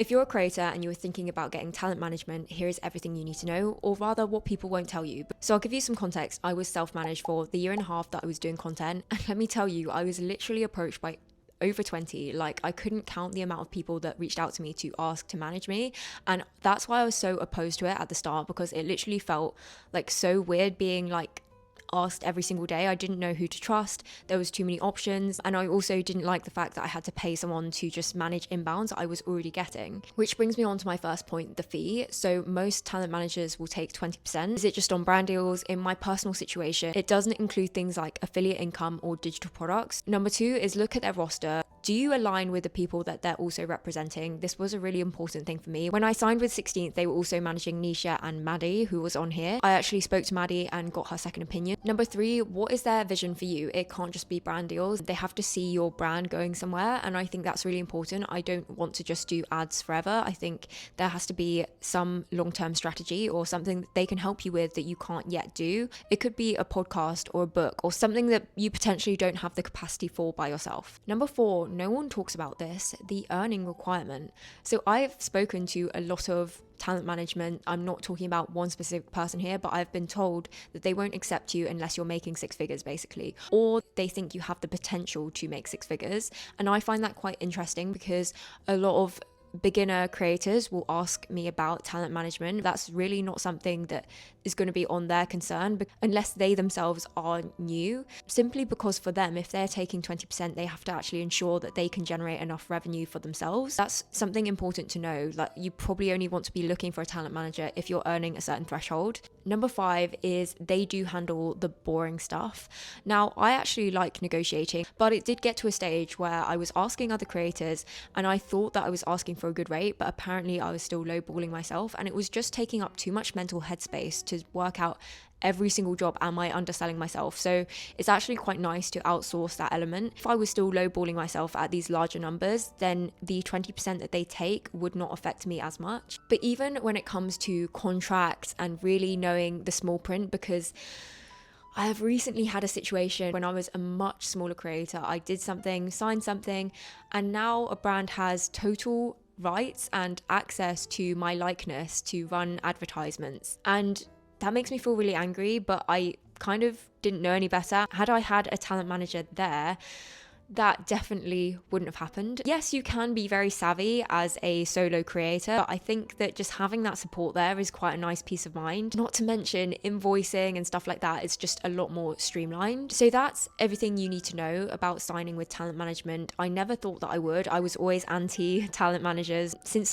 If you're a creator and you're thinking about getting talent management, here is everything you need to know, or rather what people won't tell you. So I'll give you some context. I was self-managed for the year and a half that I was doing content. And let me tell you, I was literally approached by over 20. Like, I couldn't count the amount of people that reached out to me to ask to manage me. And that's why I was so opposed to it at the start, because it literally felt like so weird being like asked every single day. I didn't know who to trust. There was too many options. And I also didn't like the fact that I had to pay someone to just manage inbounds I was already getting. Which brings me on to my first point, the fee. So most talent managers will take 20%. Is it just on brand deals? In my personal situation, it doesn't include things like affiliate income or digital products. Number two is look at their roster. Do you align with the people that they're also representing? This was a really important thing for me. When I signed with 16th, they were also managing Nisha and Maddie, who was on here. I actually spoke to Maddie and got her second opinion. Number three, what is their vision for you? It can't just be brand deals. They have to see your brand going somewhere. And I think that's really important. I don't want to just do ads forever. I think there has to be some long-term strategy or something that they can help you with that you can't yet do. It could be a podcast or a book or something that you potentially don't have the capacity for by yourself. Number four, no one talks about this, the earning requirement. So I've spoken to a lot of talent management. I'm not talking about one specific person here, but I've been told that they won't accept you unless you're making six figures, basically, or they think you have the potential to make six figures. And I find that quite interesting because a lot of beginner creators will ask me about talent management. That's really not something that is going to be on their concern unless they themselves are new, simply because for them, if they're taking 20%, they have to actually ensure that they can generate enough revenue for themselves. That's something important to know. Like, you probably only want to be looking for a talent manager if you're earning a certain threshold. Number five is they do handle the boring stuff. Now, I actually like negotiating, but it did get to a stage where I was asking other creators and I thought that I was asking for a good rate, but apparently I was still lowballing myself, and it was just taking up too much mental headspace to work out every single job am I underselling myself. So it's actually quite nice to outsource that element. If I was still lowballing myself at these larger numbers, then the 20% that they take would not affect me as much. But even when it comes to contracts and really knowing the small print, because I have recently had a situation when I was a much smaller creator. I did something, signed something, and now a brand has total rights and access to my likeness to run advertisements. And that makes me feel really angry, but I kind of didn't know any better. Had I had a talent manager there, that definitely wouldn't have happened. Yes, you can be very savvy as a solo creator, but I think that just having that support there is quite a nice peace of mind. Not to mention invoicing and stuff like that is just a lot more streamlined. So that's everything you need to know about signing with talent management. I never thought that I would. I was always anti talent managers. Since